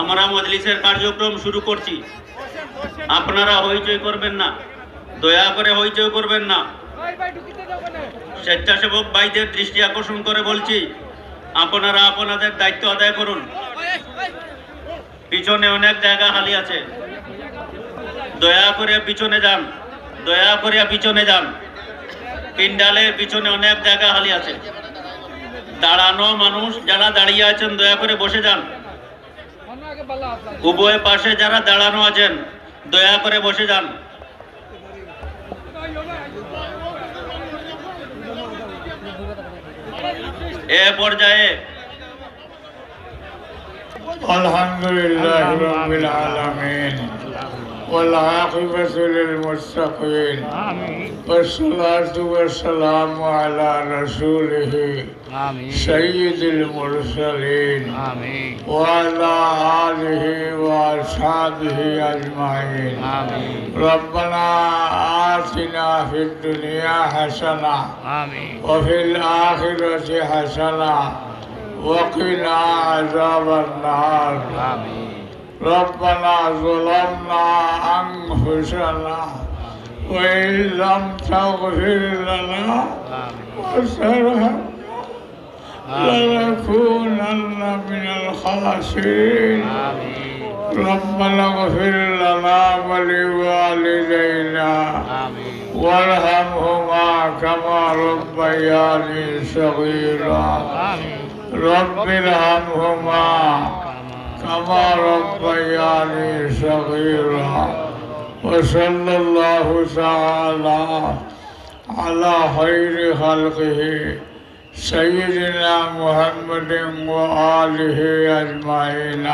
আমরা মজলিসের কার্যক্রম শুরু করছি। আপনারা হইচই করবেন না, দয়া করে হইচই করবেন না। স্বেচ্ছাসেবক ভাইদের দৃষ্টি আকর্ষণ করে বলছি, আপনারা আপনাদের দায়িত্ব আদায় করুন। পিছনে অনেক জায়গা খালি আছে, দয়া করে পিছনে যান, দয়া করে পিছনে যান। পিন্ডালের পিছনে অনেক জায়গা খালি আছে। দাঁড়ানো মানুষ যারা দাঁড়িয়ে আছেন দয়া করে বসে যান। উভয় পাশে যারা দাঁড়ানো আছেন দয়া করে বসে যান। এ পর্যায়ে আলহামদুলিল্লাহ রাব্বিল আলামিন ওয়াল আকিবাতু লিল মুত্তাকিন ওয়াসসালাতু ওয়াসসালামু আলা রাসূলিহি সাইয়্যিদিল মুরসালিন ওয়া আলা আলিহি ওয়া আসহাবিহি আজমাইন। রব্বানা আতিনা ফিদ দুনিয়া হাসানা ওয়া ফিল আখিরাতি হাসানা وقنا عذاب النار. ربنا ظلمنا أنفسنا وإن لم تغفر لنا وترحمنا لنكونن من الخاسرين. ربنا اغفر لنا ولوالدينا وارحمهما كما ربياني صغيرا. رب ارحمهما كما ربياني صغيرا. وصلى الله تعالى على خير خلقه سيدنا محمد وآله أجمعين.